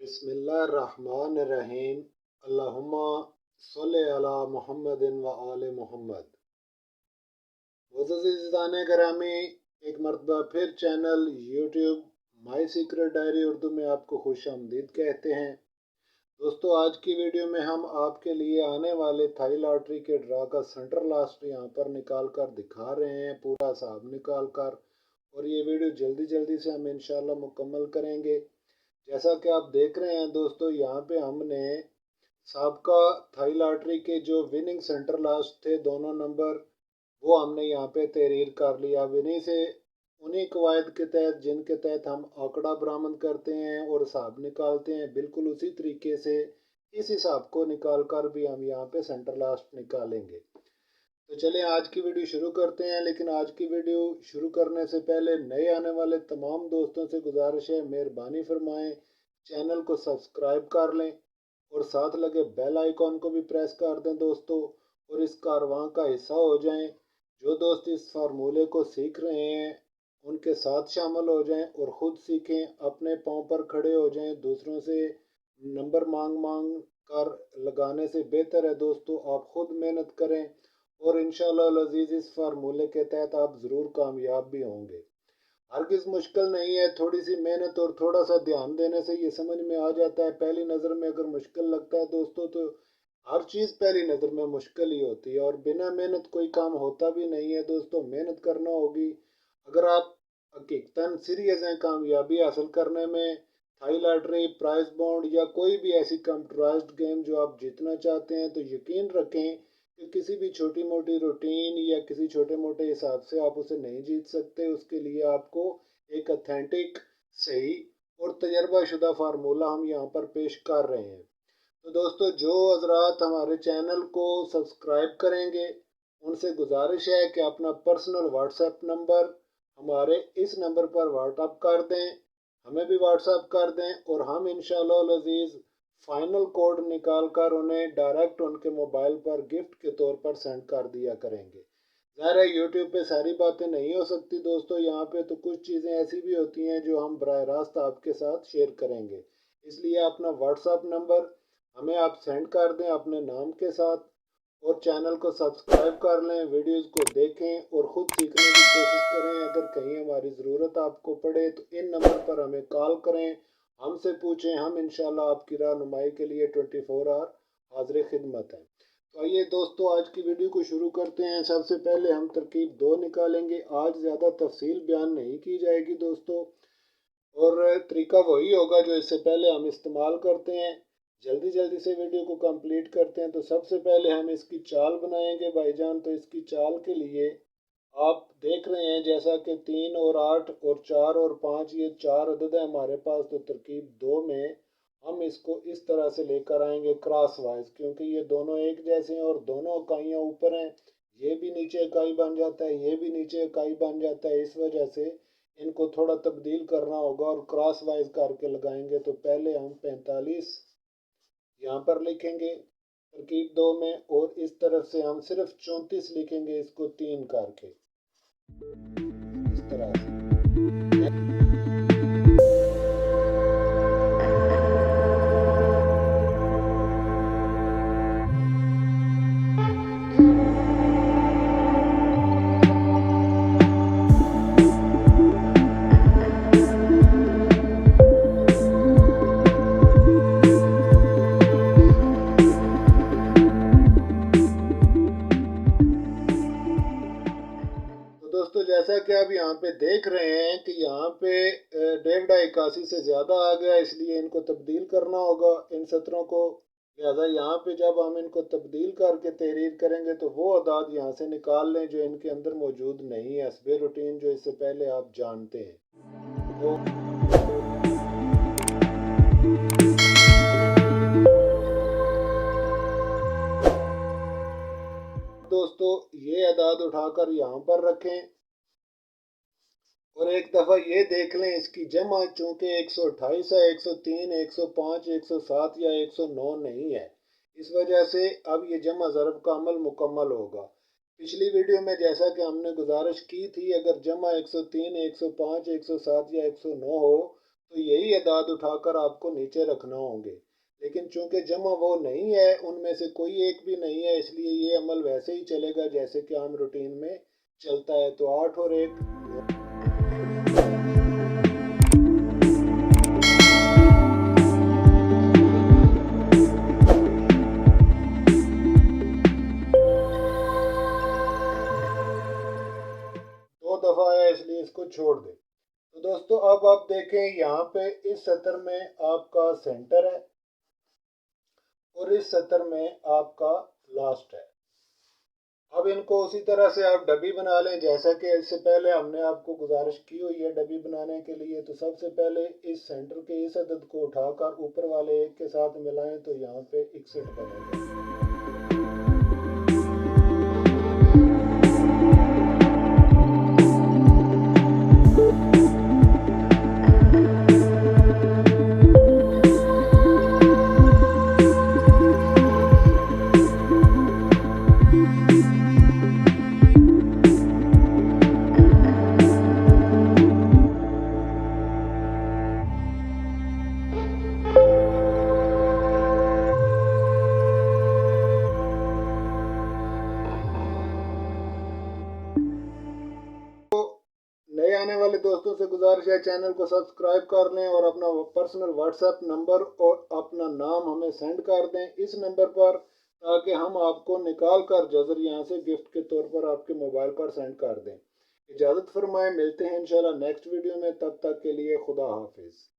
बिस्मिल्लाहिर्रहमानिर्रहीम। अल्लाहुम्मा सल्लि अला मुहम्मदिन व आले मुहम्मद। मुअज़्ज़िज़ान गिरामी, एक मरतबा फिर channel YouTube my secret diary Urdu में आपको खुश आमदीद कहते हैं। दोस्तों, आज की वीडियो में हम आपके लिए आने वाले थाई लॉटरी के ड्रा का सेंट्रल लास्ट यहाँ पर निकाल कर दिखा रहे हैं, पूरा हिसाब निकाल कर। और ये वीडियो जल्दी जल्दी से हम इंशाल्लाह मुकम्मल करेंगे। जैसा कि आप देख रहे हैं दोस्तों, यहाँ पे हमने साबका थाई लॉटरी के जो विनिंग सेंटर लास्ट थे दोनों नंबर, वो हमने यहाँ पे तहरीर कर लिया। विनी से उन्हीं कवायद के तहत जिनके तहत हम आंकड़ा बरामद करते हैं और हिसाब निकालते हैं, बिल्कुल उसी तरीके से इस हिसाब को निकाल कर भी हम यहाँ पे सेंटर लास्ट निकालेंगे। तो चलिए आज की वीडियो शुरू करते हैं। लेकिन आज की वीडियो शुरू करने से पहले नए आने वाले तमाम दोस्तों से गुजारिश है, मेहरबानी फरमाएं चैनल को सब्सक्राइब कर लें और साथ लगे बेल आइकॉन को भी प्रेस कर दें दोस्तों, और इस कारवां का हिस्सा हो जाएं। जो दोस्त इस फार्मूले को सीख रहे हैं उनके साथ शामिल हो जाएं और ख़ुद सीखें, अपने पाँव पर खड़े हो जाएं। दूसरों से नंबर मांग मांग कर लगाने से बेहतर है दोस्तों आप ख़ुद मेहनत करें और इंशाअल्लाह अज़ीज़ इस फार्मूले के तहत आप ज़रूर कामयाब भी होंगे। हरगिज़ मुश्किल नहीं है, थोड़ी सी मेहनत और थोड़ा सा ध्यान देने से ये समझ में आ जाता है। पहली नज़र में अगर मुश्किल लगता है दोस्तों, तो हर चीज़ पहली नज़र में मुश्किल ही होती है और बिना मेहनत कोई काम होता भी नहीं है दोस्तों। मेहनत करना होगी। अगर आप हकीकतन सीरियस हैं कामयाबी हासिल करने में, थाई लॉटरी, प्राइज बॉन्ड या कोई भी ऐसी कंप्यूटराइज्ड गेम जो आप जीतना चाहते हैं, तो यकीन रखें कि किसी भी छोटी मोटी रूटीन या किसी छोटे मोटे हिसाब से आप उसे नहीं जीत सकते। उसके लिए आपको एक ऑथेंटिक, सही और तजर्बाशुदा फार्मूला हम यहाँ पर पेश कर रहे हैं। तो दोस्तों, जो हजरात हमारे चैनल को सब्सक्राइब करेंगे उनसे गुजारिश है कि अपना पर्सनल व्हाट्सएप नंबर हमारे इस नंबर पर व्हाट्सएप कर दें, हमें भी व्हाट्सएप कर दें और हम इंशाअल्लाह अज़ीज़ फाइनल कोड निकाल कर उन्हें डायरेक्ट उनके मोबाइल पर गिफ्ट के तौर पर सेंड कर दिया करेंगे। ज़ाहिर है यूट्यूब पे सारी बातें नहीं हो सकती दोस्तों, यहाँ पे तो कुछ चीज़ें ऐसी भी होती हैं जो हम बराह रास्त आपके साथ शेयर करेंगे। इसलिए अपना व्हाट्सएप नंबर हमें आप सेंड कर दें अपने नाम के साथ और चैनल को सब्सक्राइब कर लें, वीडियोस को देखें और ख़ुद सीखने की कोशिश करें। अगर कहीं हमारी ज़रूरत आपको पड़े तो इन नंबर पर हमें कॉल करें, हमसे पूछें, हम इंशाल्लाह आपकी रहनुमाई के लिए 24 आवर हाज़िर खिदमत हैं। तो आइए दोस्तों, आज की वीडियो को शुरू करते हैं। सबसे पहले हम तरकीब 2 निकालेंगे। आज ज़्यादा तफसील बयान नहीं की जाएगी दोस्तों, और तरीका वही होगा जो इससे पहले हम इस्तेमाल करते हैं। जल्दी जल्दी से वीडियो को कंप्लीट करते हैं। तो सबसे पहले हम इसकी चाल बनाएंगे भाईजान। तो इसकी चाल के लिए आप देख रहे हैं जैसा कि 3 और 8 और 4 और 5 ये 4 अदद है हमारे पास। तो तरकीब 2 में हम इसको इस तरह से लेकर आएंगे क्रॉस वाइज, क्योंकि ये दोनों एक जैसे हैं और दोनों इकाइयाँ ऊपर हैं। ये भी नीचे इकाई बन जाता है, ये भी नीचे इकाई बन जाता है। इस वजह से इनको थोड़ा तब्दील करना होगा और क्रॉस वाइज करके लगाएंगे। तो पहले हम 45 यहाँ पर लिखेंगे तरकीब 2 में, और इस तरफ से हम सिर्फ 34 लिखेंगे इसको 3 करके इस तरह से। दोस्तों, जैसा कि आप यहाँ पे देख रहे हैं कि यहाँ पे 1.5 से ज़्यादा आ गया, इसलिए इनको तब्दील करना होगा इन सत्रों को। लिहाजा यहाँ पे जब हम इनको तब्दील करके तहरीर करेंगे तो वो अदाद यहाँ से निकाल लें जो इनके अंदर मौजूद नहीं है, हस्बे रूटीन जो इससे पहले आप जानते हैं। तो दोस्तों, ये अदाद उठाकर यहाँ पर रखें और एक दफ़ा ये देख लें इसकी जमा, चूँकि 128 है, 103, 105, 107 या 109 नहीं है, इस वजह से अब ये जमा ज़रब का अमल मुकम्मल होगा। पिछली वीडियो में जैसा कि हमने गुजारिश की थी, अगर जमा 103, 105, 107 या 109 हो तो यही अदाद उठाकर आपको नीचे रखना होंगे। लेकिन चूंकि जमा वो नहीं है, उनमें से कोई एक भी नहीं है, इसलिए ये अमल वैसे ही चलेगा जैसे कि आम रूटीन में चलता है। तो 8 और 1 2 दफ़ा आया, इसलिए इसको छोड़ दें। तो दोस्तों अब आप देखें, यहाँ पे इस सतर में आपका सेंटर है और इस सतर में आपका लास्ट है। अब इनको उसी तरह से आप डबी बना लें, जैसा कि इससे पहले हमने आपको गुजारिश की हुई है डबी बनाने के लिए। तो सबसे पहले इस सेंटर के इस अदद को उठाकर ऊपर वाले एक के साथ मिलाएं, तो यहाँ पे 61 बनेगा। नए आने वाले दोस्तों से गुजारिश है, चैनल को सब्सक्राइब कर लें और अपना पर्सनल व्हाट्सएप नंबर और अपना नाम हमें सेंड कर दें इस नंबर पर, ताकि हम आपको निकाल कर जज़र यहाँ से गिफ्ट के तौर पर आपके मोबाइल पर सेंड कर दें। इजाज़त फरमाएं, मिलते हैं इंशाल्लाह नेक्स्ट वीडियो में। तब तक के लिए खुदा हाफिज़।